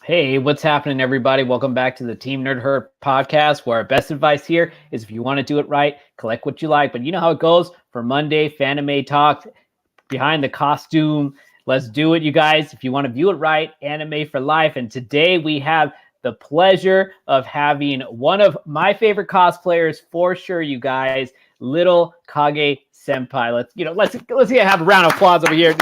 Hey, what's happening, everybody? Welcome back to the Team Nerd Herd podcast, where our best advice here is if you want to do it right, collect what you like. But you know how it goes for Monday, Fanime Talk, behind the costume. Let's do it, you guys. If you want to view it right, anime for life. And today we have the pleasure of having one of my favorite cosplayers for sure, you guys, Little Kage Senpai. Let's have a round of applause over here.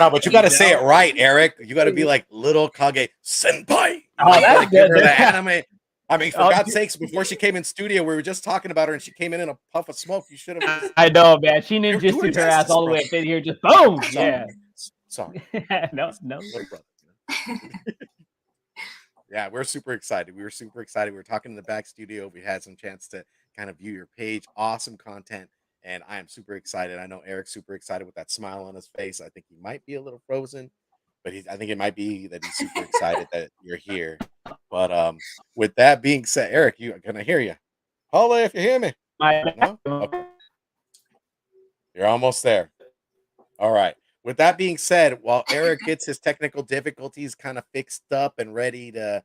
No, but you got to say it right, Eric. You got to be like Little Kage Senpai. Oh, that's give good. her the anime. I mean, for God's sakes, before she came in studio, we were just talking about her, and she came in a puff of smoke. You should have. I know, man. She ninjutsu'd her ass all the way up in here. Just boom. Yeah. Sorry. No. Little brother. Yeah, we're super excited. We were super excited. We were talking in the back studio. We had some chance to kind of view your page. Awesome content. And I am super excited. I know Eric's super excited with that smile on his face. I think he might be a little frozen, but I think it might be that he's super excited that you're here. But with that being said, Eric, can I hear you? Holla if you hear me. No? Okay. You're almost there. All right. With that being said, while Eric gets his technical difficulties kind of fixed up and ready to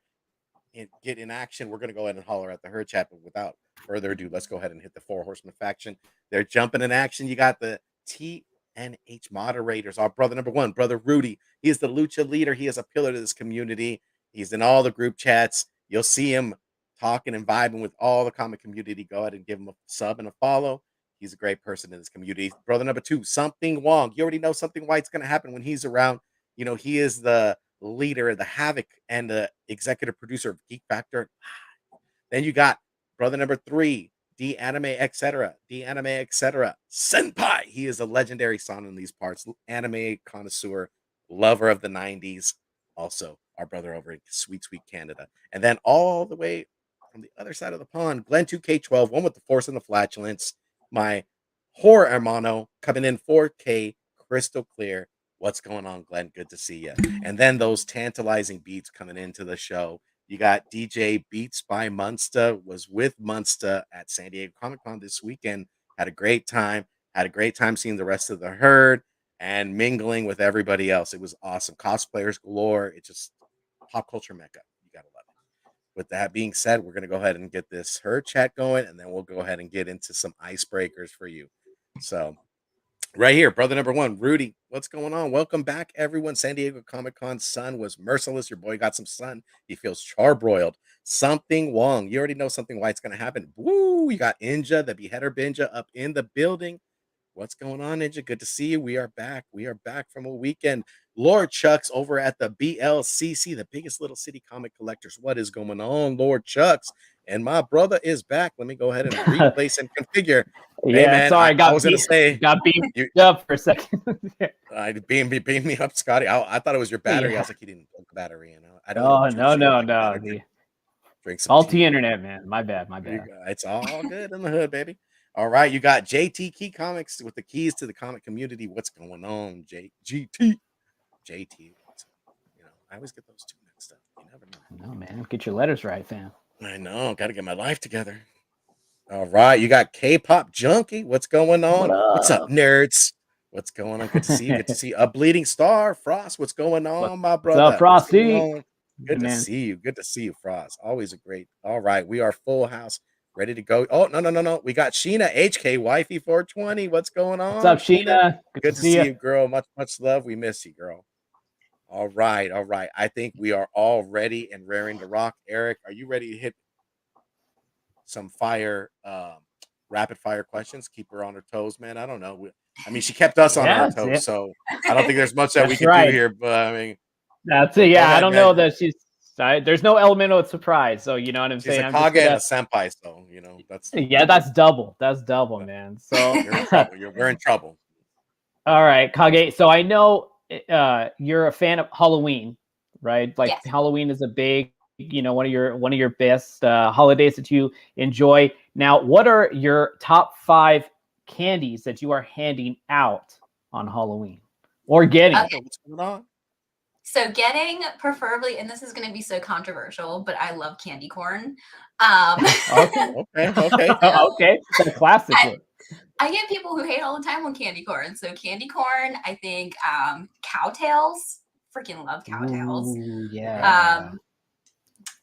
get in action, we're going to go ahead and holler at the herd chat. But without further ado, let's go ahead and hit the Four Horsemen faction. They're jumping in action. You got the TNH moderators. Our brother number one, brother Rudy. He is the lucha leader. He is a pillar to this community. He's in all the group chats. You'll see him talking and vibing with all the comic community. Go ahead and give him a sub and a follow. He's a great person in this community. Brother number two, Something Wong. You already know Something White's going to happen when he's around. You know, he is the leader of the Havoc and the executive producer of Geek Factor. Then you got brother number three, D-Anime, etc. D-Anime, etc. Senpai. He is a legendary son in these parts. Anime connoisseur, lover of the 90s. Also, our brother over in Sweet Canada. And then all the way from the other side of the pond, Glenn 2K12, one with the force and the flatulence. My horror hermano coming in 4K, crystal clear. What's going on, Glenn? Good to see you. And then those tantalizing beats coming into the show. You got DJ Beats by Munster, was with Munster at San Diego Comic-Con this weekend. Had a great time. Had a great time seeing the rest of the herd and mingling with everybody else. It was awesome. Cosplayers galore. It's just pop culture mecca. You got to love it. With that being said, we're going to go ahead and get this herd chat going, and then we'll go ahead and get into some icebreakers for you. So right here, brother number one, Rudy, what's going on? Welcome back, everyone. San Diego Comic-Con sun was merciless. Your boy got some sun. He feels charbroiled. Something Wong. You already know Something White's going to happen. Woo! You got Inja, the Beheader Binja, up in the building. What's going on, Ninja? Good to see you. We are back. We are back from a weekend. Lord Chucks over at the BLCC, the biggest little city comic collectors. What is going on, Lord Chucks? And my brother is back. Let me go ahead and replace and configure. Yeah, hey, man, sorry, I was going to say. Got beamed up for a second. Beam me up, Scotty. I thought it was your battery. I was like, you didn't plug the battery in. I don't no. Drink some faulty internet, man. My bad. It's all good in the hood, baby. All right, you got JT Key Comics with the keys to the comic community. What's going on, JT? I always get those two mixed up. You never know. No, man. Get your letters right, fam. I know. Got to get my life together. All right, you got K-Pop Junkie. What's going on? What's up, nerds? What's going on? Good to see you. Good to see you. A Bleeding Star, Frost. What's going on, my brother? What's up, Frosty? Good to see you. Good to see you, Frost. Always a great. All right, we are full house, ready to go. Oh, no. We got Sheena, HK, Wifey 420. What's going on? What's up, Sheena? Good to see you, girl. Much love. We miss you, girl. All right. I think we are all ready and raring to rock. Eric, are you ready to hit some rapid fire questions? Keep her on her toes, man. I don't know. She kept us on our toes, so I don't think there's much that we can do here. But I mean, that's it. Yeah, I don't know that she's. There's no element of surprise, so you know what I'm saying. She's a Kage and a senpai, so you know that's. Yeah, that's double. That's double, man. So you're in trouble. We're in trouble. All right, Kage. So I know you're a fan of Halloween, right? Like yes. Halloween is a big, one of your best holidays that you enjoy. Now, what are your top 5 candies that you are handing out on Halloween or getting? Okay. What's going on? So getting, preferably, and this is going to be so controversial, but I love candy corn. Okay. Okay, that's a classic one. I get people who hate all the time on candy corn. So candy corn, I think cowtails freaking love cowtails. Ooh, yeah.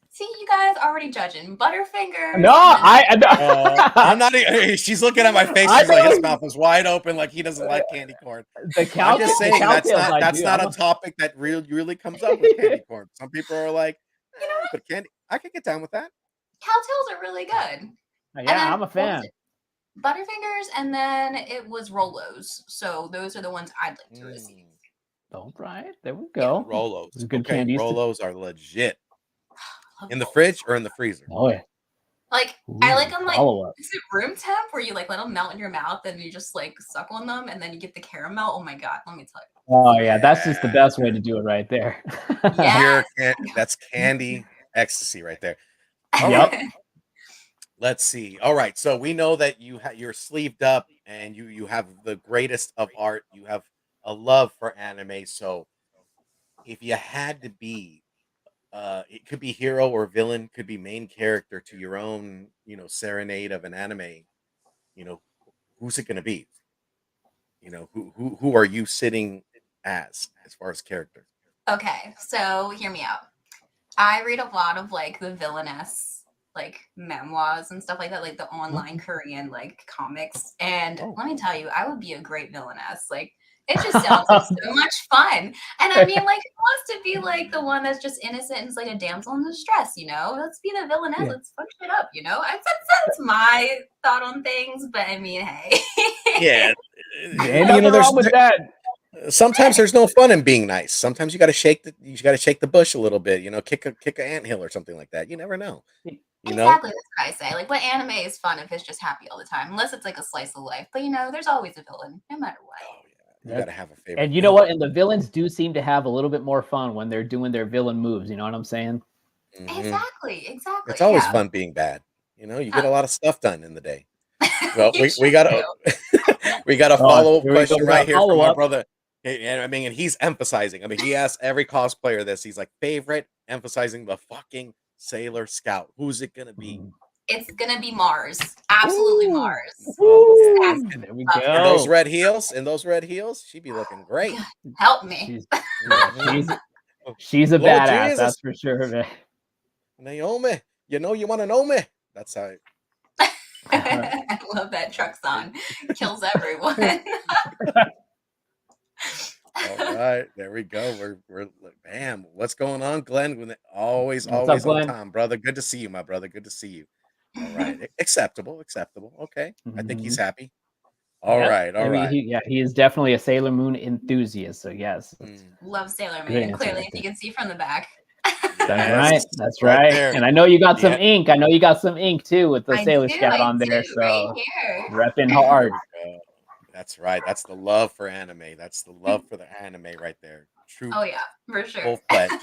See, you guys already judging Butterfingers. No, I'm not. She's looking at my face. She's like, his mouth is wide open, like he doesn't like candy corn. I'm just saying that's not a topic that really comes up with candy corn. Some people are like, but candy, I could get down with that. Cowtails are really good. Yeah, I'm a fan. Butterfingers, and then it was Rolos. So those are the ones I'd like to receive. All right, there we go. Yeah, Rolos. Good candies. Rolos are legit. In the fridge or in the freezer? Oh yeah. Like I like them like is it room temp where you like let them melt in your mouth and you just like suck on them and then you get the caramel. Oh my god, let me tell you. Oh yeah, that's just the best way to do it right there. Yeah, that's candy ecstasy right there. Yep. Let's see. All right, so we know that you're sleeved up and you have the greatest of art. You have a love for anime. So if you had to be it could be hero or villain, could be main character to your own, serenade of an anime, who's it going to be? Who are you sitting as far as character? Okay, so hear me out. I read a lot of like the villainess like memoirs and stuff like that, like the online Korean like comics. And let me tell you, I would be a great villainess. Like it just sounds like so much fun. And I mean, like, who wants to be like the one that's just innocent and is like a damsel in distress, Let's be the villainess. Yeah. Let's fuck shit up, That's my thought on things. But I mean, hey. Yeah. Ain't nothing wrong with that. Sometimes there's no fun in being nice. Sometimes you got to shake the bush a little bit, kick an anthill or something like that. You never know. Exactly, that's what I say. Like, what anime is fun if it's just happy all the time, unless it's like a slice of life. But there's always a villain, no matter what. Oh yeah, you gotta have a favorite. And you know what? And the villains do seem to have a little bit more fun when they're doing their villain moves. You know what I'm saying? Mm-hmm. Exactly. It's always fun being bad. You get a lot of stuff done in the day. Well, we got a follow-up question right here from my brother. I mean, and he's emphasizing. I mean, he asked every cosplayer this. He's like, favorite, emphasizing the fucking Sailor Scout. Who's it gonna be? It's gonna be Mars. Absolutely Mars. There we go. And those red heels, she'd be looking great. Help me. She's a badass, Jesus. That's for sure, man. Naomi, you want to know me? That's how. I love that truck song. Kills everyone. All right, there we go. We're bam. What's going on, Glenn? Always up, on Glenn? time, brother. Good to see you, my brother. Good to see you. All right, acceptable. Okay, I think he's happy. All right. He is definitely a Sailor Moon enthusiast. So yes, love Sailor Moon. Clearly, if you can see from the back. That's right. And I know you got some ink. I know you got some ink too with the Sailor Scout on there. So right repping hard. That's right. That's the love for anime. That's the love for the anime right there. True. Oh yeah, for sure. Full-fledged.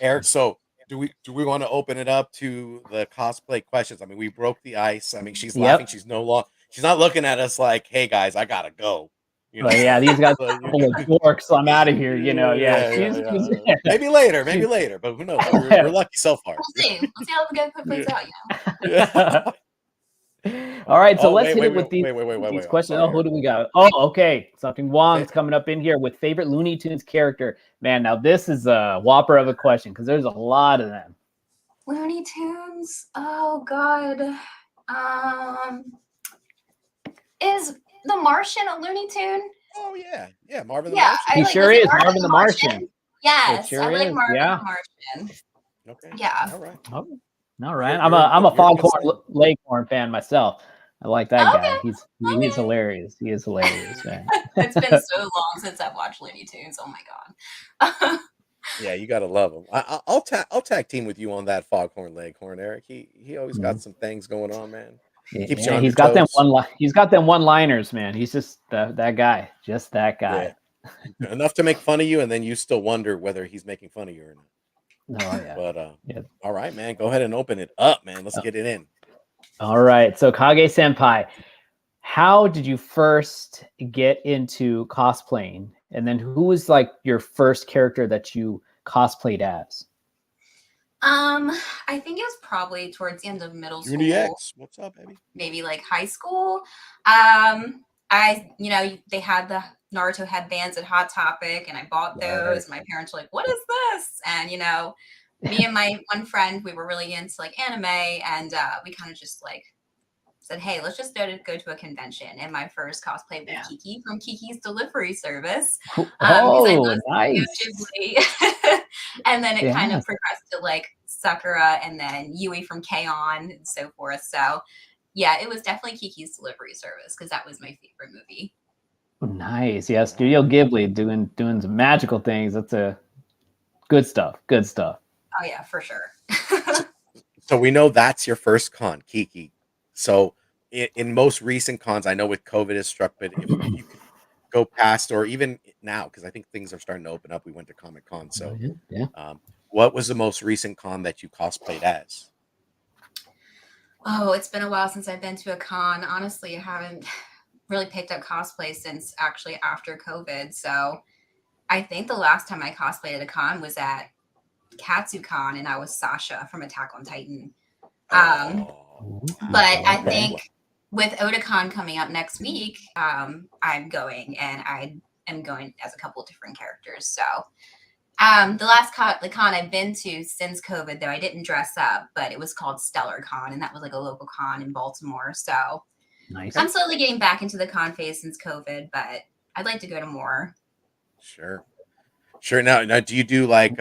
Eric, so do we want to open it up to the cosplay questions? I mean, we broke the ice. I mean, she's laughing. She's not looking at us like, "Hey guys, I gotta go." Yeah, these guys are a couple of dorks. So I'm out of here. Maybe later, but who knows? We're lucky so far. We'll see how the game plays out. All right, so let's hit it with these questions. Oh, who do we got? Oh, okay. Something Wong's coming up in here with favorite Looney Tunes character. Man, now this is a whopper of a question because there's a lot of them. Looney Tunes? Oh, God. Is the Martian a Looney Tune? Oh, yeah. Marvin the Martian. He sure is. Marvin the Martian. Yes, I like Marvin the Martian. Okay. Yeah. All right. All right. I'm a Foghorn Leghorn fan myself. I like that guy. He's hilarious. He is hilarious, man. It's been so long since I've watched Looney Tunes. Oh my god. Yeah, you gotta love him. I'll tag team with you on that Foghorn Leghorn, Eric. He always got some things going on, man. Keeps you on he's got toes. He's got them one-liners, man. He's just that guy. Just that guy. Yeah. Enough to make fun of you, and then you still wonder whether he's making fun of you or not. Oh yeah. But all right, man. Go ahead and open it up, man. Let's get it in. All right. So Kage Senpai, how did you first get into cosplaying? And then who was like your first character that you cosplayed as? I think it was probably towards the end of middle school. UniX. What's up, baby? Maybe like high school. they had the Naruto headbands at Hot Topic, and I bought those. My parents were like, "What is this?" And me and my one friend, we were really into like anime, and we kind of just like said, "Hey, let's just go to a convention." And my first cosplay was Kiki from Kiki's Delivery Service, because I love nice. Ghibli. And then it kind of progressed to like Sakura, and then Yui from K-On! And so forth. So yeah, it was definitely Kiki's Delivery Service because that was my favorite movie. Nice. Yeah, Studio Ghibli doing some magical things. That's a good stuff. Good stuff. Oh yeah, for sure. So we know that's your first con, Kiki. So in most recent cons, I know with COVID has struck, but if you could go past or even now, because I think things are starting to open up. We went to Comic Con. So what was the most recent con that you cosplayed as? Oh, it's been a while since I've been to a con. Honestly, I haven't really picked up cosplay since actually after COVID. So I think the last time I cosplayed at a con was at KatsuCon, and I was Sasha from Attack on Titan. But I think with Otakon coming up next week, I'm going, and I am going as a couple of different characters. So the last con I've been to since COVID, though I didn't dress up, but it was called Stellar Con, and that was like a local con in Baltimore. So nice. I'm slowly getting back into the con phase since COVID, but I'd like to go to more. Sure. Now, do you do like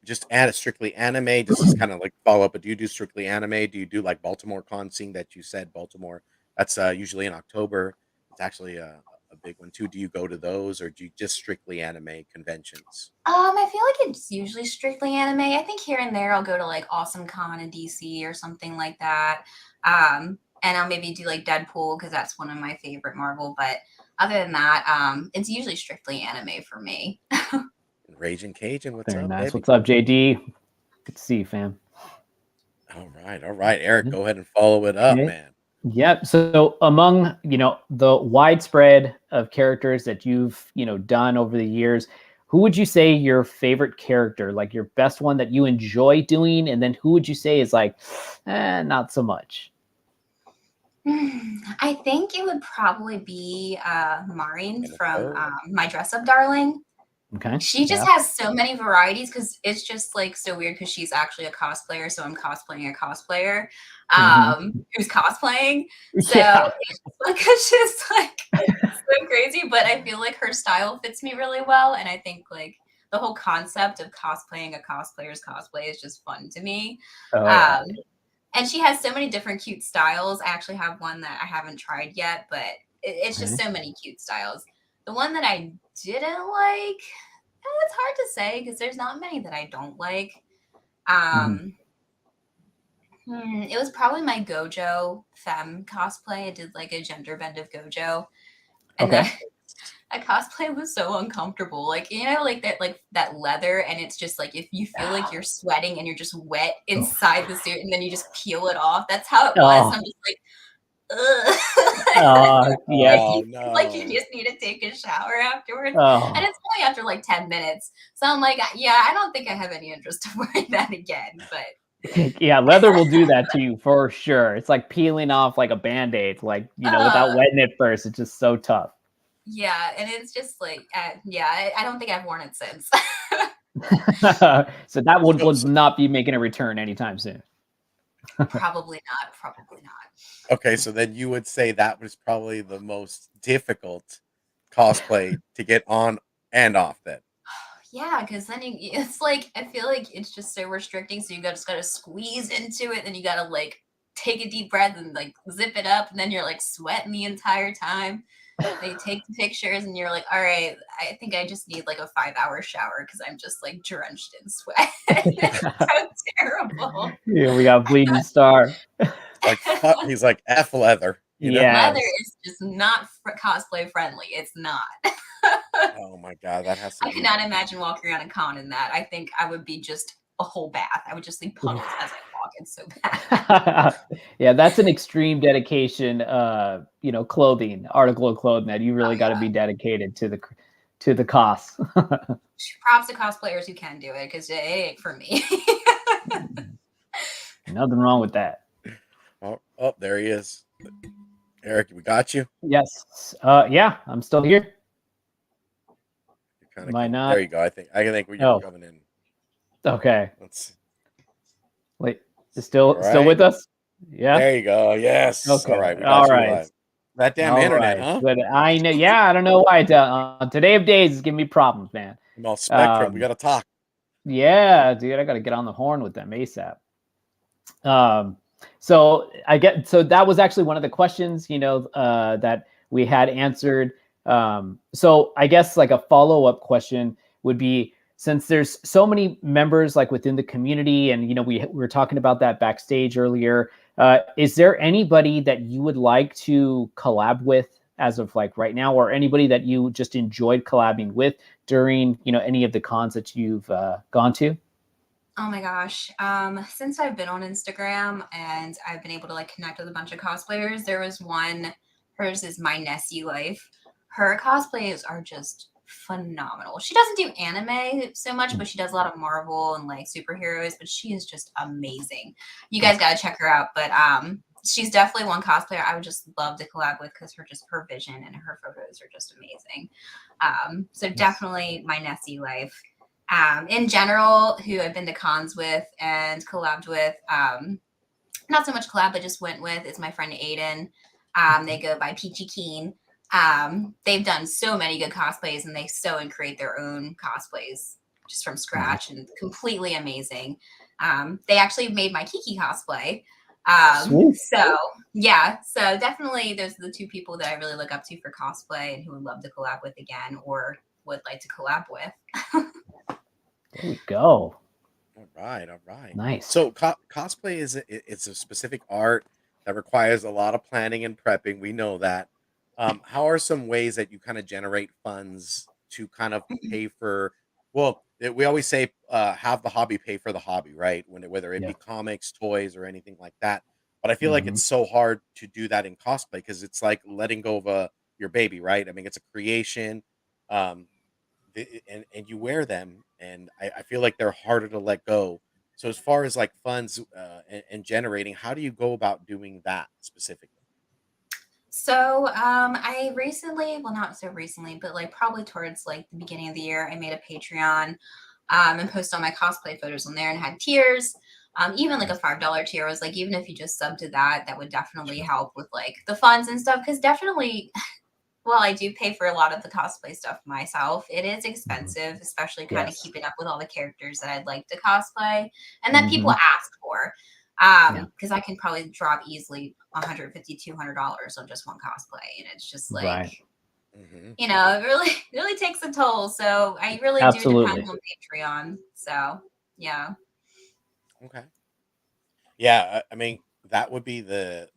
just strictly anime? This is kind of like follow up, but do you do strictly anime? Do you do like Baltimore Con? Seeing that you said Baltimore, that's usually in October. It's actually a big one too. Do you go to those, or do you just strictly anime conventions? I feel like it's usually strictly anime. I think here and there I'll go to like Awesome Con in DC or something like that. And I'll maybe do like Deadpool because that's one of my favorite Marvel. But other than that, it's usually strictly anime for me. Raging Cajun, what's Very up, nice. baby? What's up, JD? Good to see you, fam. All right, Eric, go ahead and follow it up, man. Yep. So among the widespread of characters that you've done over the years, who would you say your favorite character, like your best one that you enjoy doing, and then who would you say is like, not so much? I think it would probably be Maureen from My Dress Up Darling. Okay. She just has so many varieties because it's just like so weird because she's actually a cosplayer. So I'm cosplaying a cosplayer who's cosplaying. So it's just like so crazy, but I feel like her style fits me really well. And I think like the whole concept of cosplaying a cosplayer's cosplay is just fun to me. And she has so many different cute styles. I actually have one that I haven't tried yet, but it's just so many cute styles. The one that I didn't like, it's hard to say because there's not many that I don't like. It was probably my Gojo femme cosplay. I did like a gender bend of Gojo. And that cosplay was so uncomfortable. Like, like that leather, and it's just like if you feel like you're sweating and you're just wet inside the suit and then you just peel it off. That's how it was. I'm just like, ugh. Like you just need to take a shower afterwards. And it's only after like 10 minutes. So I'm like, yeah, I don't think I have any interest to wear that again. But yeah, leather will do that to you for sure. It's like peeling off like a Band-Aid, like without wetting it first. It's just so tough. Yeah, and it's just like, I don't think I've worn it since. So that would not be making a return anytime soon. Probably not. Okay, so then you would say that was probably the most difficult cosplay to get on and off then. Yeah, because then it's like, I feel like it's just so restricting. So you just got to squeeze into it. Then you got to like take a deep breath and like zip it up. And then you're like sweating the entire time. They take the pictures and you're like, all right, I think I just need like a 5-hour shower because I'm just like drenched in sweat. It's so terrible. Yeah, we got Bleeding Star. Like he's like F leather. Leather is just not cosplay friendly. It's not. Oh my god, that has to I could not imagine walking around a con in that. I think I would be just a whole bath. I would just leave puddles as I walk. It's so bad. Yeah, that's an extreme dedication, clothing, article of clothing that you really got to be dedicated to the costs. Props to cosplayers who can do it because it ain't for me. Nothing wrong with that. Oh, there he is. Eric, we got you. Yes. Yeah, I'm still here. You're kind Am of I getting. There not? you go. I think you're Oh, coming in. okay. Let's. Wait, is All still right. with us? Yeah. There you go. Yes. All Okay. right. We All got you right. live. That damn All internet, right. huh? But I know. Yeah, I don't know why. On today of days is giving me problems, man. I'm all Spectrum. We Um. got to talk. Yeah, dude, I got to get on the horn with them ASAP. Um, so that was actually one of the questions, that we had answered. So I guess like a follow-up question would be, since there's so many members like within the community, and we were talking about that backstage earlier, is there anybody that you would like to collab with as of like right now, or anybody that you just enjoyed collabing with during any of the cons that you've gone to? Oh my gosh. Since I've been on Instagram and I've been able to like connect with a bunch of cosplayers, there was one, hers is My Nessie Life. Her cosplays are just phenomenal. She doesn't do anime so much, but she does a lot of Marvel and like superheroes, but she is just amazing. You guys gotta check her out. But she's definitely one cosplayer I would just love to collab with because her vision and her photos are just amazing. So definitely My Nessie Life. In general, who I've been to cons with and collabed with, not so much collab, but just went with, is my friend Aiden. They go by Peachy Keen. They've done so many good cosplays, and they sew and create their own cosplays just from scratch and completely amazing. They actually made my Kiki cosplay. Sweet. So yeah, so definitely those are the two people that I really look up to for cosplay and who would love to collab with again or would like to collab with. There we go. All right. All right. Nice. So cosplay it's a specific art that requires a lot of planning and prepping. We know that. How are some ways that you kind of generate funds to kind of pay for? Well, we always say have the hobby pay for the hobby, right? Whether it be Yeah. comics, toys, or anything like that. But I feel like Mhm. it's so hard to do that in cosplay because it's like letting go of your baby, right? I mean, it's a creation. Um, and you wear them, and I feel like they're harder to let go. So as far as like funds and generating, how do you go about doing that specifically? So, I recently, well, not so recently, but like probably towards like the beginning of the year, I made a Patreon, and post all my cosplay photos on there and had tiers. Even like a Nice. $5 tier was like, even if you just sub to that, that would definitely help with like the funds and stuff. Cause definitely, well, I do pay for a lot of the cosplay stuff myself. It is Mhm. expensive, especially kind of Yes. keeping up with all the characters that I'd like to cosplay and that people Mhm. ask for. Yeah. Because I can probably drop easily $150, $200 on just one cosplay. And it's just like, Right. Hmm. it really, really takes a toll. So I really do depend Absolutely. on Patreon. So yeah. Okay. Yeah, I mean that would be the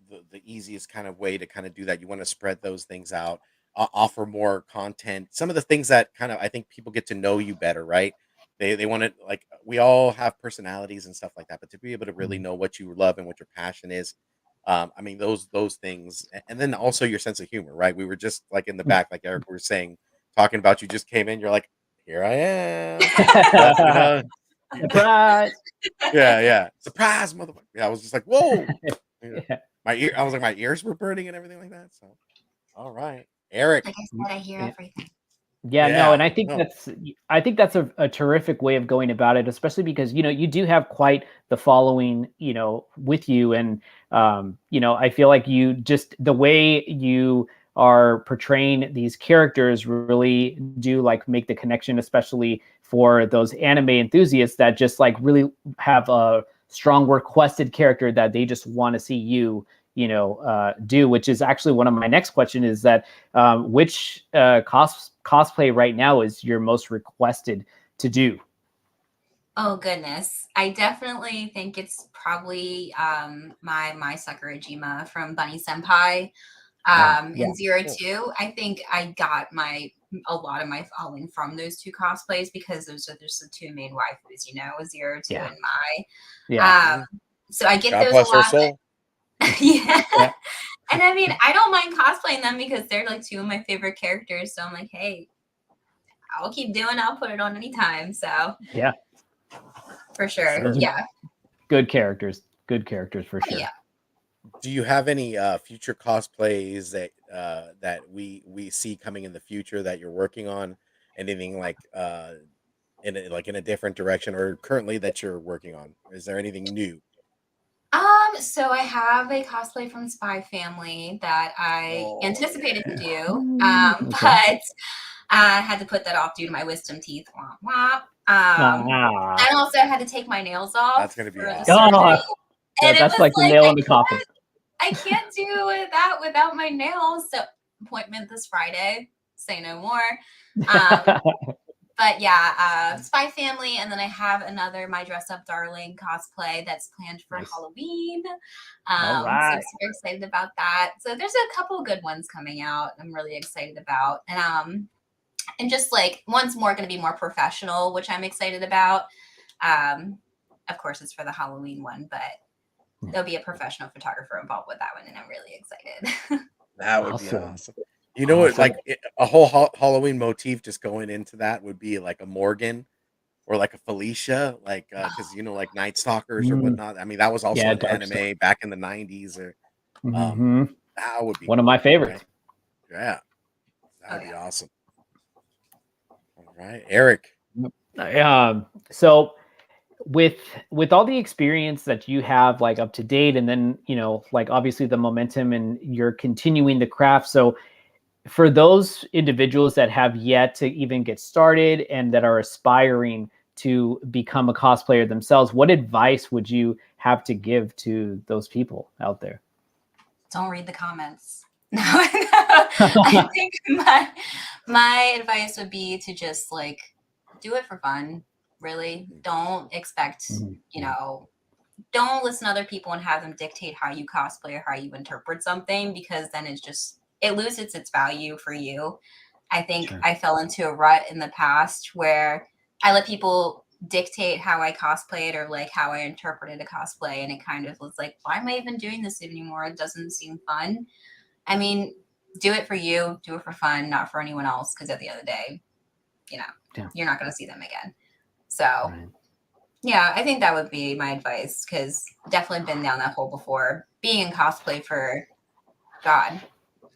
easiest kind of way to kind of do that. You want to spread those things out, offer more content. Some of the things that kind of I think people get to know you better, right? They want to like we all have personalities and stuff like that, but to be able to really Mhm. know what you love and what your passion is, I mean those things, and then also your sense of humor, right? We were just like in the back, like Eric we were saying, talking about you just came in, you're like, here I am, but Surprise. yeah, yeah. Surprise, motherfucker. Yeah, I was just like, whoa. Yeah. Yeah. I was like, my ears were burning and everything like that. So, all right. Eric. Like I said, I hear Yeah. everything. Yeah, no, and Yeah. I think No. that's a terrific way of going about it, especially because you do have quite the following, with you, and I feel like you just the way you are portraying these characters really do like make the connection, especially for those anime enthusiasts that just like really have a strong requested character that they just want to see you, do, which is actually one of my next question is that which cosplay right now is your most requested to do? Oh goodness. I definitely think it's probably my Sakurajima from Bunny Senpai. Ah, yeah. In Zero Cool. Two. I think I got a lot of my following from those two cosplays because those are just the two main waifus, Zero Two Yeah. and Mai. Yeah. Mhm. So I get God those a bless her lot. soul. Yeah. Yeah. And I mean, I don't mind cosplaying them because they're like two of my favorite characters. So I'm like, hey, I'll keep doing it. I'll put it on anytime. So Yeah. for sure. Sure. Those are Yeah. good characters. Good characters for Oh, yeah. sure. Do you have any future cosplays that we see coming in the future that you're working on? Anything like in a different direction, or currently that you're working on? Is there anything new? So I have a cosplay from Spy Family that I Oh anticipated to yeah. do, Okay. but I had to put that off due to my wisdom teeth. Womp womp. Ah, I also had to take my nails off That's gonna be for the awesome. surgery, God, and it that's was like the like nail in the coffin. I can't do that without my nails. So appointment this Friday. Say no more. Um, but yeah, Spy Family, and then I have another My Dress Up Darling cosplay that's planned for Nice. Halloween. All So I'm right. super excited about that. So there's a couple good ones coming out. I'm really excited about, and just like one's more going to be more professional, which I'm excited about. Um, of course, it's for the Halloween one, but there'll be a professional photographer involved with that one, and I'm really excited. That would be Awesome. awesome. You know what? Awesome. Like a whole Halloween motif just going into that would be like a Morgan or like a Felicia, like because like Night Stalkers or Mm, whatnot. I mean, that was also yeah, an dark stuff. anime back in the '90s, or um, Hmm. that would be One of my cool, right? favorites. Yeah, that Oh would be yeah. awesome. All right, Eric. So with all the experience that you have like up to date, and then like obviously the momentum and you're continuing the craft, so for those individuals that have yet to even get started and that are aspiring to become a cosplayer themselves, what advice would you have to give to those people out there? Don't read the comments. No, I think my advice would be to just like do it for fun. Really, don't expect, you know, don't listen to other people and have them dictate how you cosplay or how you interpret something, because then it loses its value for you. I think Sure. I fell into a rut in the past where I let people dictate how I cosplayed or like how I interpreted a cosplay, and it kind of was like, why am I even doing this anymore? It doesn't seem fun. I mean, do it for you, do it for fun, not for anyone else, because at the end of the day, Yeah. you're not going to see them again. So Right. yeah, I think that would be my advice, because definitely been down that hole before. Being in cosplay for, God,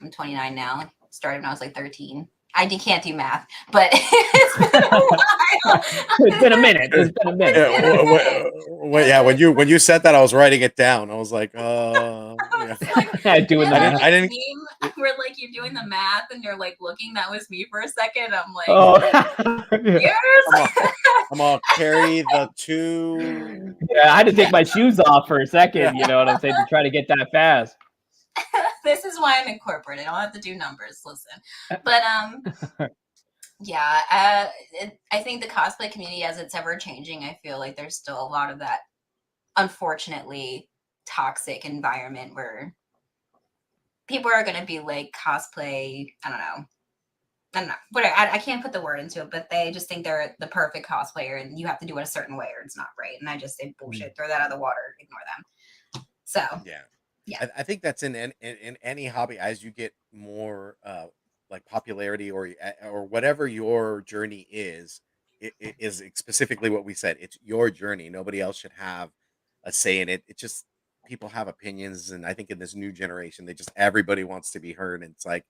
I'm 29 now. Started when I was like 13. Can't do math, but it's been a while. It's been a minute. It's been a minute. Yeah, It's been a minute. yeah. And When you said that, I was writing it down. I was like, I yeah. was like, Doing the math. I like didn't. meme where like you're doing the math and you're like looking. That was me for a second. I'm like, Oh, yeah. years. I'm gonna carry the two. Yeah, I had to take my shoes off for a Yeah. second. You know what I'm saying, to try to get that fast. This is why I'm in corporate. I don't have to do numbers. Listen, but yeah, I think the cosplay community, as it's ever changing, I feel like there's still a lot of that, unfortunately, toxic environment where people are going to be like cosplay. I don't know. Whatever. I can't put the word into it, but they just think they're the perfect cosplayer and you have to do it a certain way or it's not right. And I just say bullshit. Throw that out of the water. Ignore them. So Yeah. yeah, I think that's in any hobby, as you get more like popularity, or whatever your journey is, it is specifically what we said. It's your journey. Nobody else should have a say in it. It just, people have opinions, and I think in this new generation, they just, everybody wants to be heard. And it's like,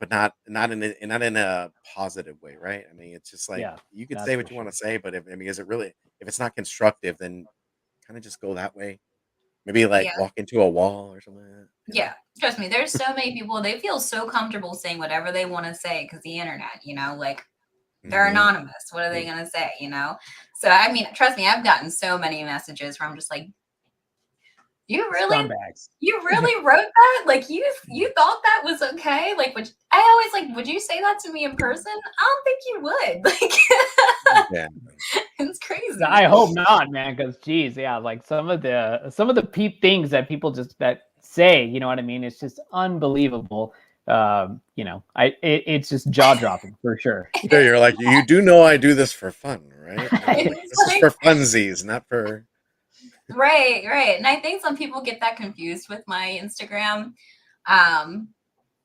but not in a positive way, right? I mean, it's just like Yeah, you could that's say for what you want sure. to say, but I mean, is it really, if it's not constructive, then kind of just go that way. Maybe like yeah, walk into a wall or something like that. yeah. Trust me, there's so many people, they feel so comfortable saying whatever they want to say because the internet, like they're Hmm. anonymous. What are they going to say? So, I mean, trust me, I've gotten so many messages where I'm just like, you really Scumbags. you really wrote that? Like you thought that was okay? Like would you say that to me in person? I don't think you would. Like Yeah. it's crazy. I hope not, man. Because, geez, yeah, like some of the things that people just that say, you know what I mean? It's just unbelievable. It's just jaw dropping for sure. Yeah, you're like, you do know I do this for fun, right? Like, It's this is like for funsies, not for. right. And I think some people get that confused with my Instagram. Um,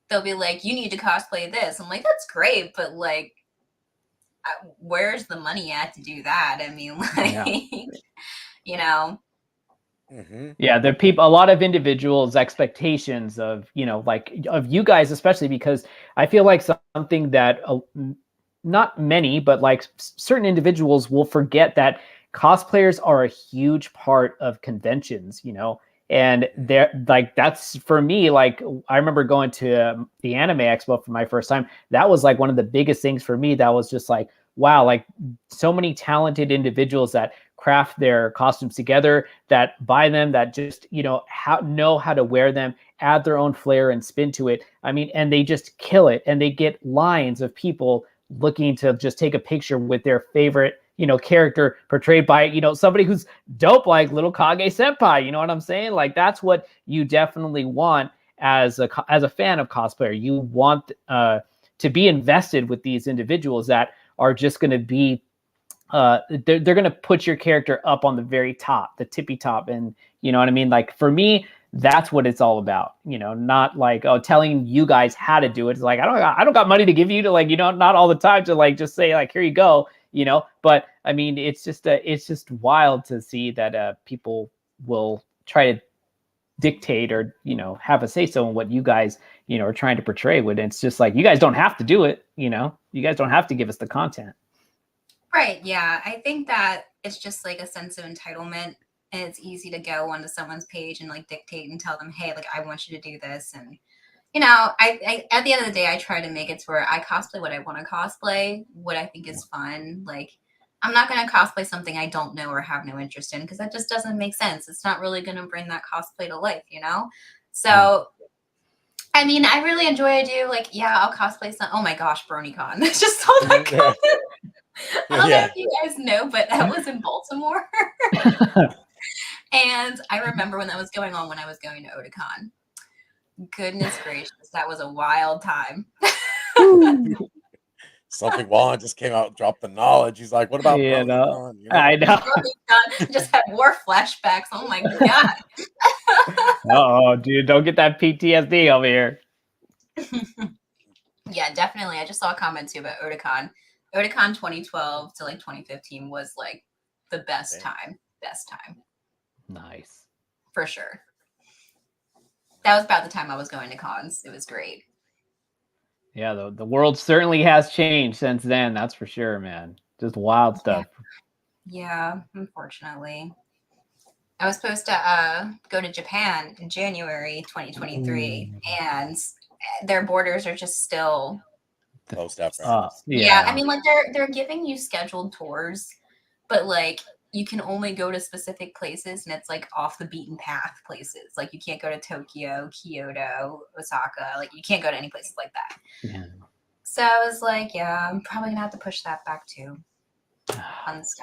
they'll be like, you need to cosplay this. I'm like, that's great, but like where's the money at to do that? I mean, like, Yeah. you know, Yeah, there are people, a lot of individuals' expectations of, like of you guys, especially because I feel like something that not many, but like certain individuals will forget that cosplayers are a huge part of conventions, and they're like, that's for me, like I remember going to the Anime Expo for my first time. That was like one of the biggest things for me. That was just like, wow, like so many talented individuals that craft their costumes together, that buy them, that just know how to wear them, add their own flair and spin to it. I mean, and they just kill it, and they get lines of people looking to just take a picture with their favorite character portrayed by somebody who's dope, like little Kage Senpai. You know what I'm saying? Like that's what you definitely want as a fan of cosplayer. You want to be invested with these individuals that are just going to be they're going to put your character up on the very top, the tippy top. And you know what I mean? Like for me, that's what it's all about, not like, telling you guys how to do it. It's like, I don't got money to give you to like, not all the time to like, just say like, here you go, but I mean, it's just wild to see that people will try to dictate or, have a say so in what you guys, are trying to portray with. It's just like, you guys don't have to do it. You guys don't have to give us the content. Right. Yeah. I think that it's just like a sense of entitlement, and it's easy to go onto someone's page and like dictate and tell them, hey, like I want you to do this. And I at the end of the day, I try to make it to where I cosplay what I want to cosplay, what I think is fun. Like I'm not going to cosplay something I don't know or have no interest in, because that just doesn't make sense. It's not really going to bring that cosplay to life, So I mean, I really enjoy it. Like, yeah, I'll cosplay some. Oh my gosh, BronyCon. I just saw that comment. I don't know if you guys know, but that was in Baltimore. And I remember when that was going on, when I was going to Otakon. Goodness gracious, that was a wild time. Something Juan just came out, dropped the knowledge. He's like, what about BronyCon? I know. BronyCon just had war flashbacks. Oh my God. Oh, dude, don't get that PTSD over here. Yeah, definitely. I just saw a comment too about Otakon. Otakon 2012 to like 2015 was like the best time. Best time. Nice. For sure. That was about the time I was going to cons. It was great. Yeah, the world certainly has changed since then. That's for sure, man. Just wild stuff. Yeah, unfortunately. I was supposed to go to Japan in January 2023, and their borders are just still closed up. Yeah, I mean, like they're giving you scheduled tours, but like you can only go to specific places, and it's like off the beaten path places. Like you can't go to Tokyo, Kyoto, Osaka. Like you can't go to any places like that. Yeah. So I was like, yeah, I'm probably gonna have to push that back too. That's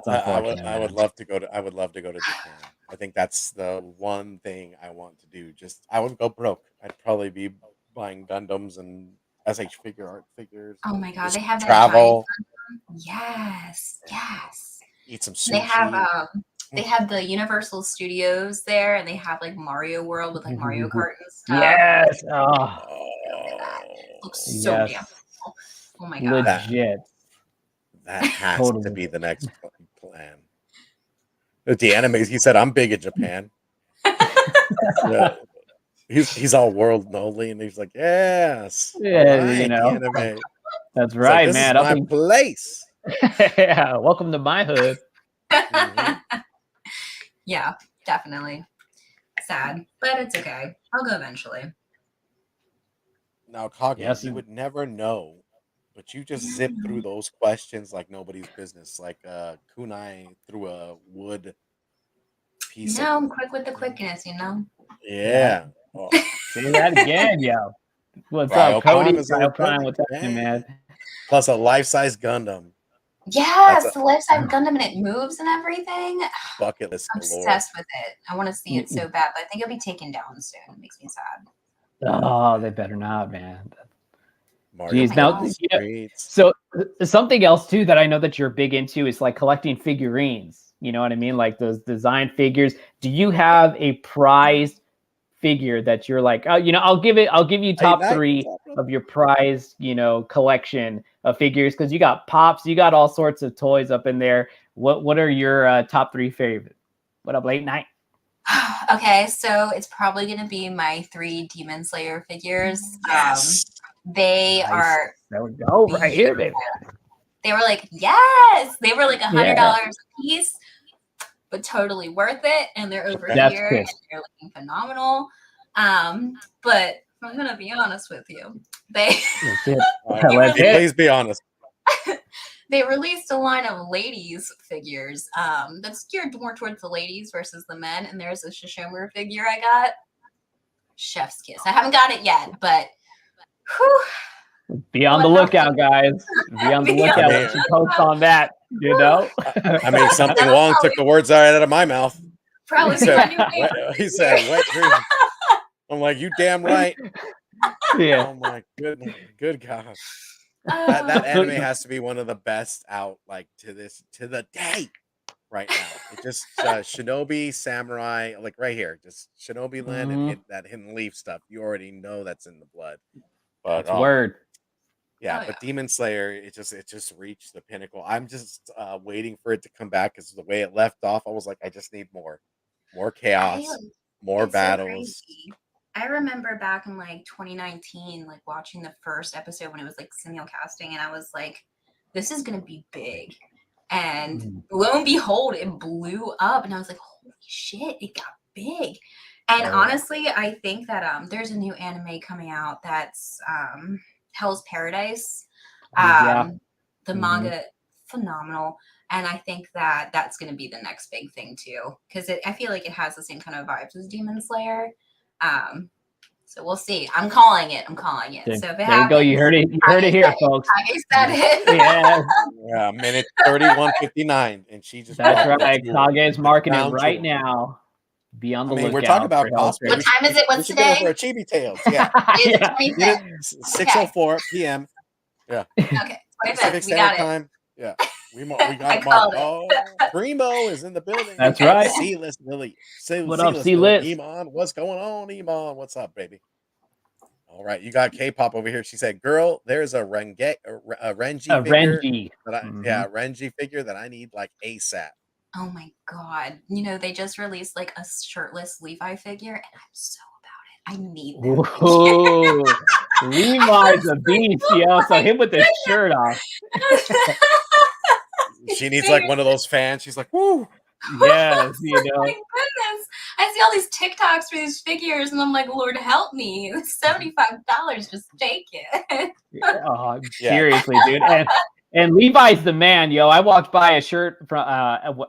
unfortunate. I would love to go to. I would love to go to Japan. I think that's the one thing I want to do. Just I wouldn't go broke. I'd probably be buying Gundams and SH figure art figures. Oh my God, they have travel. Yes. Eat some sushi. They have the Universal Studios there, and they have like Mario World with like Mario Kart and stuff. Yes. Looks so damn cool. Oh my God. Legit. That has to be the next plan. The animes, he said, I'm big in Japan. Yeah. He's all world only, and he's like, yes. Yeah, right, anime. That's right, like, man. This is my place. Yeah, welcome to my hood. Yeah, definitely. Sad, but it's okay. I'll go eventually. Now, Kage, you would never know, but you just zip through those questions like nobody's business. Like kunai through a wood piece. I'm quick with the quickness, Yeah. Oh. Say that again, yo. What's up, Cody? Prime, what's happening, man? Plus a life-size Gundam. Yes, the life-size Gundam, and it moves and everything. Bucket list. I'm obsessed with it. I want to see it so bad, but I think it'll be taken down soon. It makes me sad. Oh, they better not, man. Jeez, now, so something else too that I know that you're big into is like collecting figurines. You know what I mean? Like those design figures. Do you have a prized figure that you're like, oh, I'll give you top 3 of your prized, collection of figures, because you got pops, you got all sorts of toys up in there. What are your top 3 favorite What up, late night? Okay, so it's probably going to be my 3 Demon Slayer figures. Yes. They Nice. are There we go, right here, baby. They were like, yes! They were like $100 Yeah. a piece, but totally worth it. And they're over That's here, good. and they're looking phenomenal. But I'm going to be honest with you. They Let's hit. Let's hit. Please be honest. They released a line of ladies figures that's geared more towards the ladies versus the men. And there's a Shishomaru figure I got. Chef's kiss. I haven't got it yet, but whew, be on the lookout, guys. Be on the lookout when she posts on that, you know? I mean, something Wong took the words out of my mouth. Probably he said, wet dream. I'm like, you damn right. Yeah. Oh my goodness. Good gosh. That anime has to be one of the best out, like, to the day right now. It just Shinobi Samurai, like right here, just Shinobi Land and that Hidden Leaf stuff. You already know that's in the blood. But that's word. Yeah, but Demon Slayer, it just reached the pinnacle. I'm just waiting for it to come back because the way it left off, I was like, I just need more chaos, more battles. So I remember back in like 2019, like watching the first episode when it was like simulcasting, and I was like, this is gonna be big. And lo and behold, it blew up, and I was like, holy shit, it got big. And honestly, I think that there's a new anime coming out that's Hell's Paradise. The manga, phenomenal. And I think that that's going to be the next big thing too, because I feel like it has the same kind of vibes as Demon Slayer. So we'll see. I'm calling it. So if it happens, you go. You heard it here, folks. I said it. Yeah, minute 31:59, and she just. That's right. Kage's marketing it right now. Be on the lookout. We're talking about cosplay. What time is it? What's today? For a Chibi Tales. Yeah. 6:04 p.m. Yeah. Okay. Pacific Standard Time. Yeah. We got it marked. Oh, Primo is in the building. That's right. C-list Lily. What up, C-list? Iman, what's going on, Iman? What's up, baby? All right, you got K-pop over here. She said, "Girl, there's a Renji figure. Renji figure that I need like ASAP." Oh my god! You know they just released like a shirtless Levi figure, and I'm so about it. I need that. Levi's a beast, yo. So him with the shirt off. She needs like one of those fans. She's like, "Woo!" Yes, you know. Oh my goodness! I see all these TikToks for these figures, and I'm like, Lord help me! $75, just take it. Seriously, dude. And Levi's the man, yo. I walked by a shirt from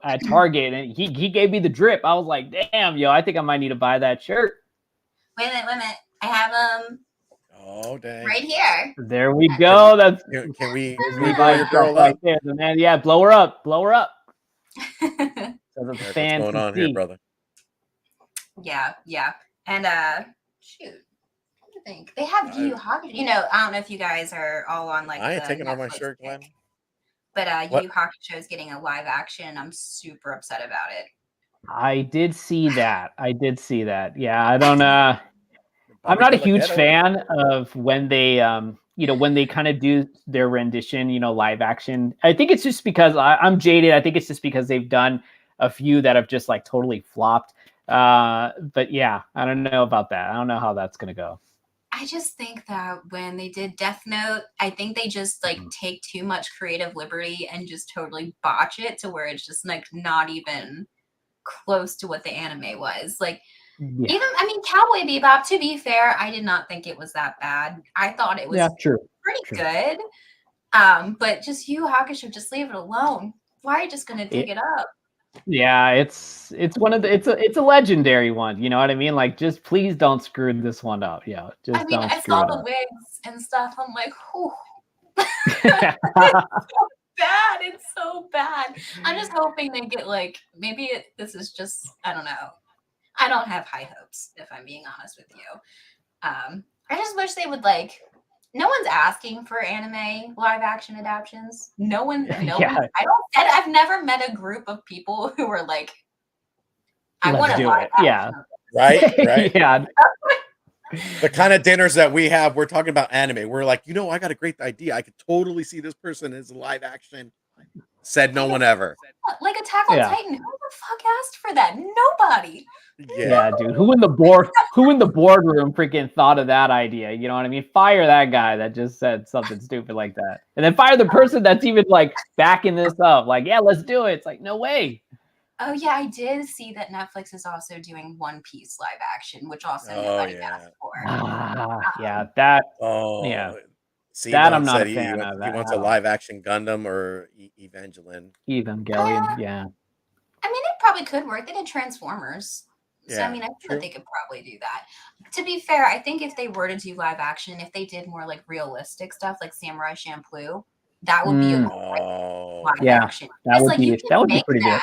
at Target, and he gave me the drip. I was like, damn, yo. I think I might need to buy that shirt. Wait a minute. I have Oh dang! Right here. There we go. That's can we blow your girl up? Right there, the man. Yeah, blow her up. So what's going on here, brother? Yeah. And shoot, what do you think? They have Yu Yu Hakusho. You know, I don't know if you guys are all on like. I ain't taking off my shirt, Glenn. But Yu Yu Hakusho is getting a live action. I'm super upset about it. I did see that. Yeah, I don't. I'm not a huge fan of when they, when they kind of do their rendition, live action. I think it's just because I'm jaded. I think it's just because they've done a few that have just like totally flopped. But yeah, I don't know about that. I don't know how that's going to go. I just think that when they did Death Note, I think they just like take too much creative liberty and just totally botch it to where it's just like not even close to what the anime was. Like, even, Cowboy Bebop, to be fair, I did not think it was that bad. I thought it was pretty good. But just Yu Yu Hakusho, just leave it alone. Why are you just going to dig it up? Yeah, it's one of the it's a legendary one. You know what I mean? Like, just please don't screw this one up. Yeah, just don't I screw saw it the up. wigs and stuff. I'm like, whew. It's so bad. I'm just hoping they get like this is just I don't know. I don't have high hopes, if I'm being honest with you. I just wish they would like. No one's asking for anime live action adaptations. No one. I've never met a group of people who are like, I want to do it. Yeah. Right. Yeah. The kind of dinners that we have, we're talking about anime. We're like, I got a great idea. I could totally see this person as a live action. Said no one ever. Like Attack on Titan. Who the fuck asked for that? Nobody. Yeah, dude. Who in the boardroom freaking thought of that idea? You know what I mean? Fire that guy that just said something stupid like that. And then fire the person that's even like backing this up. Like, yeah, let's do it. It's like, no way. Oh yeah, I did see that Netflix is also doing One Piece live action, which also nobody asked for. Yeah, that. Oh, yeah, that I'm not a fan of. He wants a live action Gundam or Evangelion. Yeah. I mean, it probably could work. They did Transformers. So, Yeah, I mean, I feel like they could probably do that. To be fair, I think if they were to do live action, if they did more like realistic stuff like Samurai Champloo, that would be a great live action. That would be pretty good.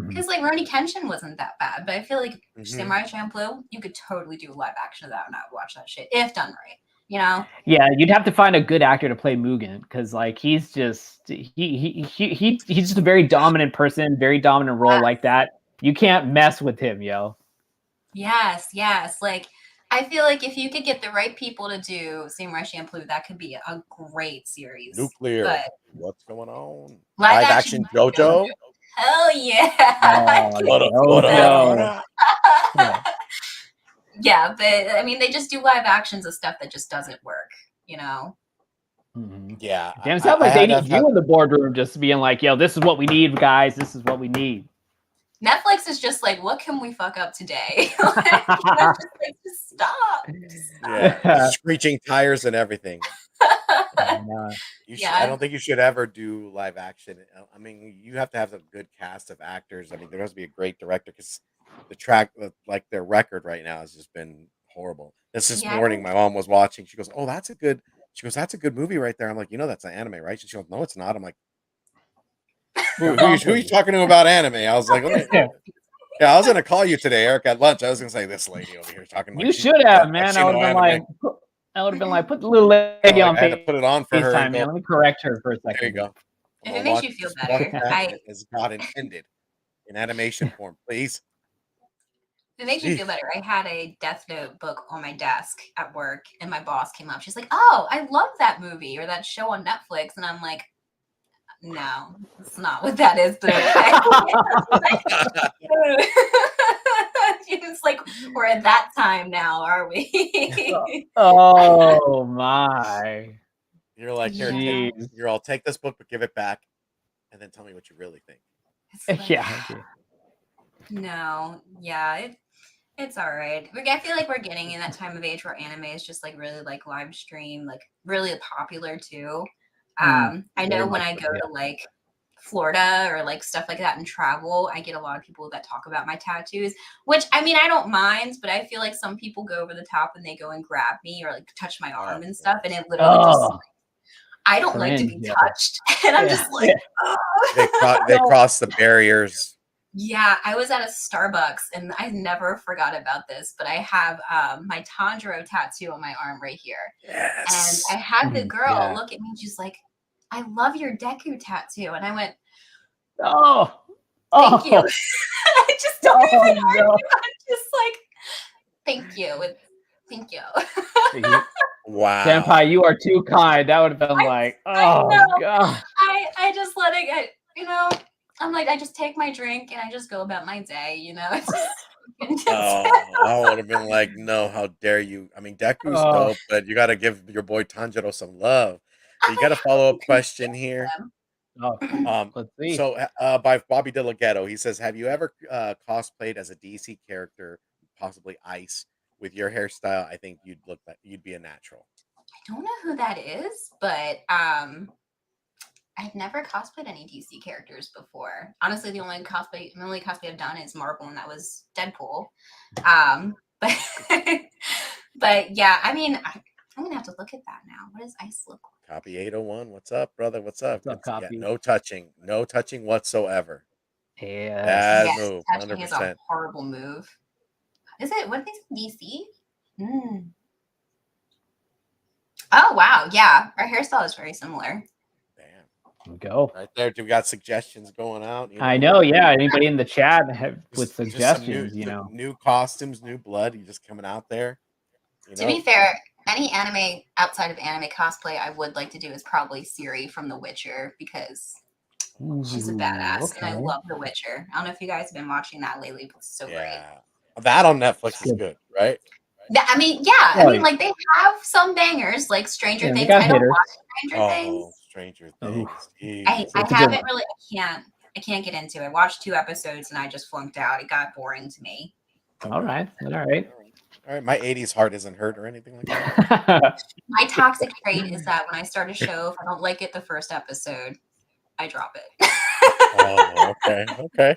Because like Rurouni Kenshin wasn't that bad, but I feel like Samurai Champloo, you could totally do a live action of that and I'd watch that shit if done right. You know? Yeah, you'd have to find a good actor to play Mugen because like he's just he's just a very dominant person, very dominant role like that. You can't mess with him, yo. Yes. Like I feel like if you could get the right people to do Samurai Champloo, that could be a great series. Nuclear. But what's going on? Live action JoJo? Hell yeah. Yeah, but I mean, they just do live actions of stuff that just doesn't work, you know? Yeah. Damn, it sounds like they need you in the boardroom just being like, yo, this is what we need, guys. This is what we need. Netflix is just like, what can we fuck up today? Just stop. Yeah. Screeching tires and everything. I don't think you should ever do live action. I mean, you have to have a good cast of actors. I mean, there has to be a great director because like their record right now has just been horrible. This morning, my mom was watching. She goes, "Oh, that's a good." She goes, "That's a good movie right there." I'm like, "That's an anime, right?" She goes, "No, it's not." I'm like, "Who are you talking to about anime?" I was like, "Yeah, I was gonna call you today, Eric, at lunch. I was gonna say this lady over here talking." You should have, man. I would have been like, put the little lady on. I had to put it on for her. Man. Let me correct her for a second. There you go. If it makes you feel better, as God intended in animation form, please. If it makes you feel better, I had a Death Note book on my desk at work, and my boss came up. She's like, "Oh, I love that movie or that show on Netflix," and I'm like, "No, it's not what that is." But okay. It's like we're at that time now, are we? Oh my! You're like, here, you're all take this book, but give it back, and then tell me what you really think. Like, no, yeah, it's all right. I feel like we're getting in that time of age where anime is just like really like live stream, like really popular too. I know when I go to like Florida or like stuff like that and travel, I get a lot of people that talk about my tattoos, which I mean, I don't mind, but I feel like some people go over the top and they go and grab me or like touch my arm and stuff. And it literally just, I don't like to be touched. And I'm just like, they cross the barriers. Yeah, I was at a Starbucks and I never forgot about this, but I have my Tanjiro tattoo on my arm right here. Yes. And I had the girl look at me and she's like, "I love your Deku tattoo." And I went, thank you. I just don't even argue. I'm just like, thank you. Thank you. Wow. Senpai, you are too kind. That would have been like, oh God. I just let it get, I'm like, I just take my drink and I just go about my day, It's just, I would have been like, no, how dare you? I mean, Deku's dope, but you got to give your boy Tanjiro some love. You got a follow-up question here. Let's see. So, by Bobby DeLaGhetto, he says, "Have you ever cosplayed as a DC character, possibly Ice, with your hairstyle? I think you'd be a natural." I don't know who that is, but I've never cosplayed any DC characters before. Honestly, the only cosplay I've done is Marvel, and that was Deadpool. But yeah, I mean, I'm gonna have to look at that now. What does Ice look like? Copy 801. What's up, brother? What's up? Copy? No touching whatsoever. Yeah, bad move. Touching 100%. Is a horrible move. Is it? What is DC? Oh wow, yeah, our hairstyle is very similar. Go right there. We got suggestions going out. I know. Yeah. Anybody in the chat with suggestions? New costumes, new blood. You just coming out there. To be fair, any anime outside of anime cosplay I would like to do is probably Ciri from The Witcher because She's a Ooh, badass, and I okay. love The Witcher. I don't know if you guys have been watching that lately, but it's so great. Yeah, that on Netflix is Good. good, right? I mean, yeah. I Oh, mean, like they have some bangers, like Stranger yeah, they Things. got I don't hitters. watch Stranger Oh, Things. Stranger Ooh, Things. I Jeez. I it's a good haven't one. really. I can't get into it. I watched 2 episodes and I just flunked out. It got boring to me. All Okay. right, all right. All right. My 80s heart isn't hurt or anything like that. My toxic trait is that when I start a show, if I don't like it the first episode, I drop it. Oh, okay. Okay.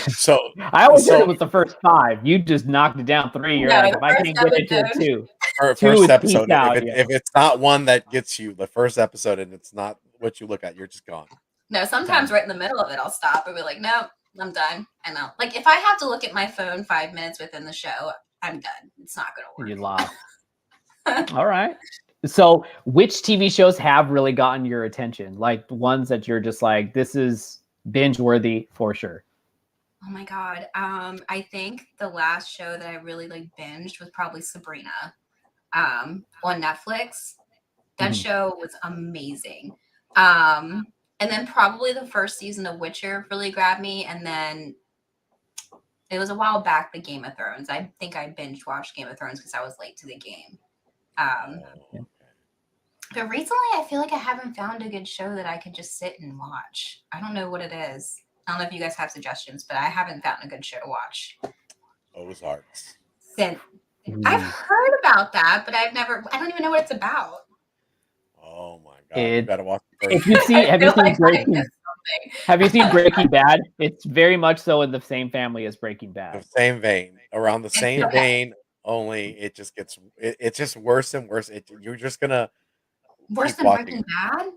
So, I always heard it so was the first 5. You just knocked it down 3. You're No, like, the if I first can't get into episode. 2, for 2 first is peace episode, out. if it's not one that gets you the first episode and it's not what you look at, you're just gone. No, sometimes right in the middle of it, I'll stop and be like, no, I'm done. And I'll like if I have to look at my phone 5 minutes within the show, I'm done. It's not gonna work. You lost. All right. So, which TV shows have really gotten your attention? Like ones that you're just like, this is binge worthy for sure. Oh my god. I think the last show that I really like binged was probably Sabrina. On Netflix. That Mhm. show was amazing. And then probably the first season of Witcher really grabbed me. And then it was a while back, the Game of Thrones. I think I binge watched Game of Thrones because I was late to the game. Um, Oh, okay. but recently, I feel like I haven't found a good show that I could just sit and watch. I don't know what it is. I don't know if you guys have suggestions, but I haven't found a good show to watch. Ozarks. Since I've Ooh. heard about that, but I don't even know what it's about. Oh my God. You It, got to watch the if first you season. see, I have you feel seen like I Breaking? missed Have you seen something. Breaking Bad? It's very much so in the same family as Breaking The Bad. same vein, around the same Yeah. Okay. vein, only it just gets, it's just worse and worse. You're just going to Worse keep than watching Breaking it. Bad?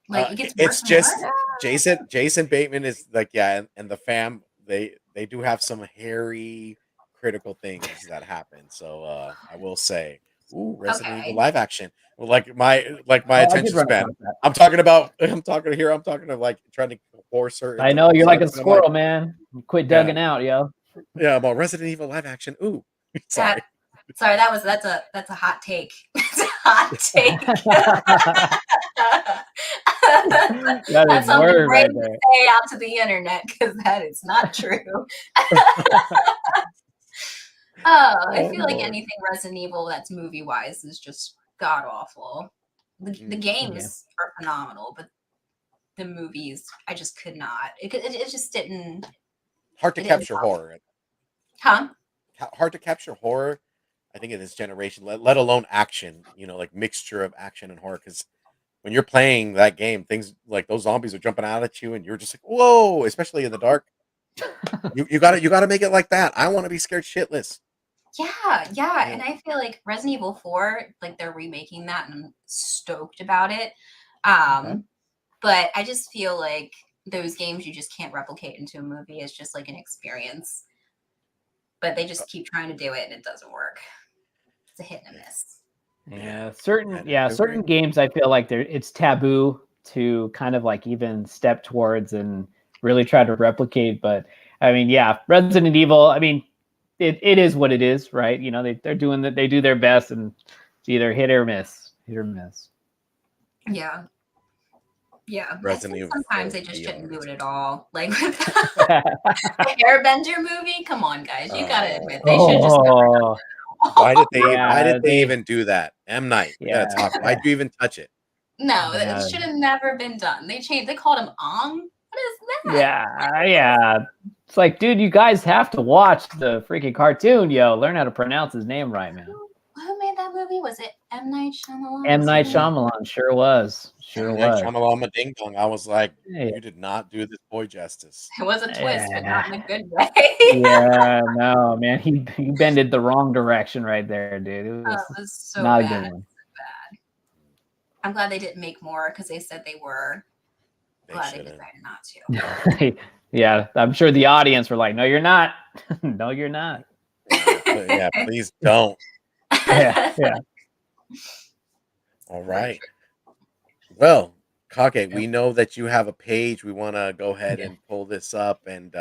Like it gets It's worse and worse? just Jason Bateman is like, yeah, and the fam, they do have some hairy critical things that happen. So I will say, ooh, Resident Evil Okay. live action. Well, like my Oh, I did attention run span. across that. I'm talking here, I'm talking of like trying to force her I into know you're like a Ozarks. And I'm like, squirrel, man. Quit yeah, dugging out, yo. yeah, I'm on Resident Evil live action. Ooh, That sorry. sorry, that's a hot take. It's a hot take. That is That's something word brave right to there. say out to the internet because that is not true. I Oh feel like Lord. anything Resident Evil that's movie wise is just god awful. The Mm. Yeah. games are phenomenal, but the movies I just could not. It just didn't. Hard to It didn't. capture horror. Huh? Hard to capture horror, I think, in this generation, let alone action, like mixture of action and horror. Because when you're playing that game, things like those zombies are jumping out at you, and you're just like, whoa, especially in the dark. You gotta make it like that. I want to be scared shitless. Yeah, yeah. Yeah. And I feel like Resident Evil 4, like they're remaking that and I'm stoked about it. Okay. But I just feel like those games you just can't replicate into a movie. It's just like an experience. But they just keep trying to do it and it doesn't work. It's a hit and a miss. Yeah, I certain agree. games I feel like it's taboo to kind of like even step towards and really try to replicate. But I mean, yeah, Resident Evil, I mean, it is what it is, right? They're doing that, they do their best and it's either hit or miss. Hit or miss. Yeah. Yeah. I Resident think Evil sometimes 4 they just shouldn't do VR. it at all. Like with the Airbender movie. Come on, guys. You gotta admit they should just never Oh, Why did they? Why yeah, did they even do that? M Night, we gotta yeah, talk. Why'd you even touch it? No, it yeah, should have never been done. They changed. They called him Ong. What is that? yeah. It's like, dude, you guys have to watch the freaking cartoon, yo. Learn how to pronounce his name right, man. Who made that movie? Was it M Night Shyamalan? M. Was Night he in it? Shyamalan sure was. Sure M Night was. Shyamalan Ding Dong. I was like, Yeah. you did not do this boy justice. It was a twist, but Yeah, not in a good way. yeah, no, man. He bended the wrong direction right there, dude. It Oh, was it was so not a bad. good one. I'm glad they didn't make more because they said they were. They Glad they shouldn't. decided not to. Yeah, I'm sure the audience were like, "No, you're not. No, you're not." Yeah, please don't. Yeah, yeah. All right. Well, Kage, we know that you have a page. We want to go ahead and pull this up, and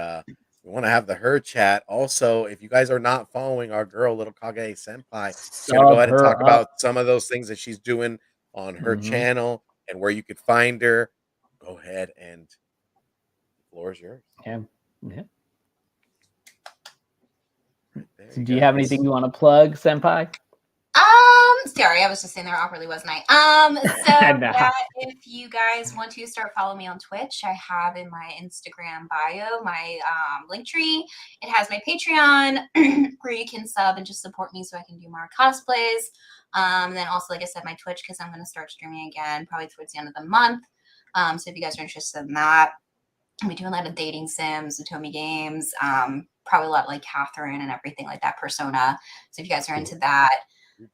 we want to have the her chat. Also, if you guys are not following our girl, little Kage Senpai, she's gonna go Sub ahead and talk her up. about some of those things that she's doing on her Mhm. channel and where you could find her. go ahead and the floor is yours. Yeah. Yeah. Right there, So do you have guys. anything you want to plug, Senpai? Sorry, I was just saying there awkwardly, wasn't I? So Nah. yeah, if you guys want to start following me on Twitch, I have in my Instagram bio my link tree. It has my Patreon where you can sub and just support me so I can do more cosplays. And then also, like I said, my Twitch because I'm gonna start streaming again probably towards the end of the month. So if you guys are interested in that, I'll be doing a lot of dating sims, Atomi games, probably a lot like Catherine and everything like that, Persona. So if you guys are into that.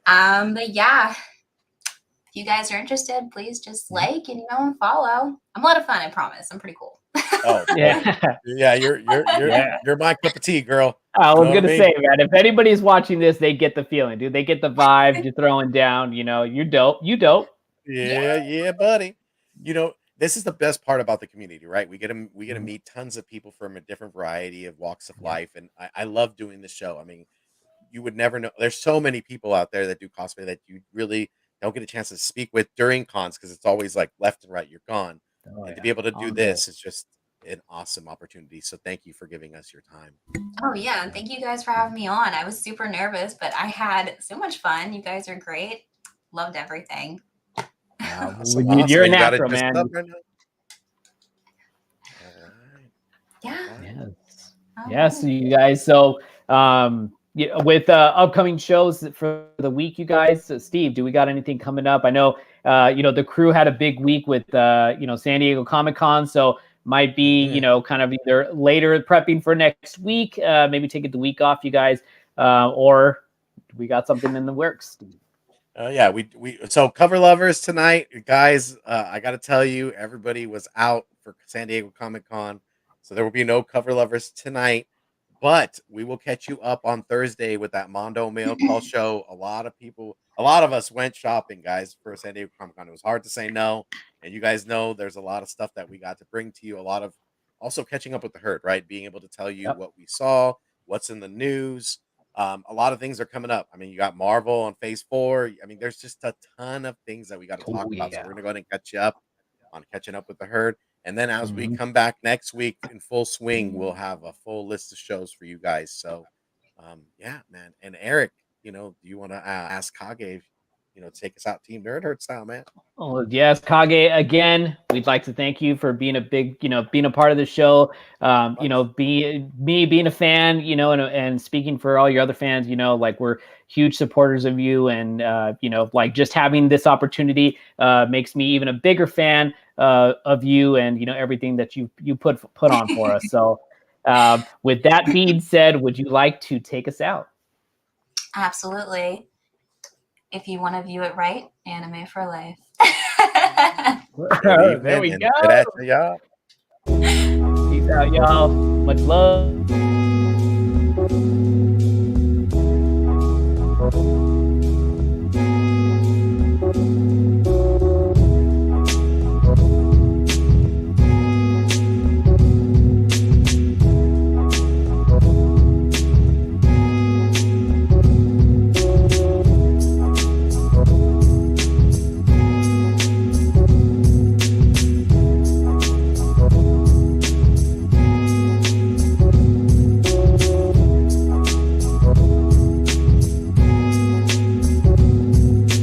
But yeah, if you guys are interested, please just like and and follow. I'm a lot of fun, I promise. I'm pretty cool. Oh yeah, you're my cup of tea, girl. I was gonna I mean? say, man, if anybody's watching this, they get the feeling, dude. They get the vibe you're throwing down. You're dope. You dope. Yeah, buddy. This is the best part about the community, right? We get to meet tons of people from a different variety of walks of life, and I love doing this show. I mean, you would never know. There's so many people out there that do cosplay that you really don't get a chance to speak with during cons because it's always like left and right, you're gone. And to be able to do this is just an awesome opportunity. So thank you for giving us your time. Oh yeah, and thank you guys for having me on. I was super nervous, but I had so much fun. You guys are great. Loved everything. Awesome. You're a You gotta natural, dress man. up right now. All right. Yeah. Yes. Yes, you guys. So with upcoming shows for the week, you guys, Steve, do we got anything coming up? I know the crew had a big week with San Diego Comic-Con, so might be kind of either later prepping for next week, maybe taking the week off, you guys, or we got something in the works, Steve. Yeah, so cover lovers tonight, guys. I got to tell you, everybody was out for San Diego Comic-Con, so there will be no cover lovers tonight. But we will catch you up on Thursday with that Mondo Mail Call show. A lot of us went shopping, guys, for San Diego Comic-Con. It was hard to say no, and you guys know there's a lot of stuff that we got to bring to you. A lot of also catching up with the herd, right? Being able to tell you what we saw, what's in the news. A lot of things are coming up. I mean, you got Marvel on Phase 4. I mean, there's just a ton of things that we got to talk about. So we're gonna go ahead and catch you up on catching up with the herd. And then as we come back next week in full swing, we'll have a full list of shows for you guys. So, yeah, man. And Eric, do you want to ask Kage, take us out Team Nerd Herd style, man? Oh, yes, Kage, again, we'd like to thank you for being a big, being a part of the show. Being a fan, and speaking for all your other fans, like we're huge supporters of you. And, like just having this opportunity makes me even a bigger fan of you and, everything that you put on for us. So with that being said, would you like to take us out? Absolutely. If you want to view it right, anime for life. There we go. Peace Peace out, y'all. Much love.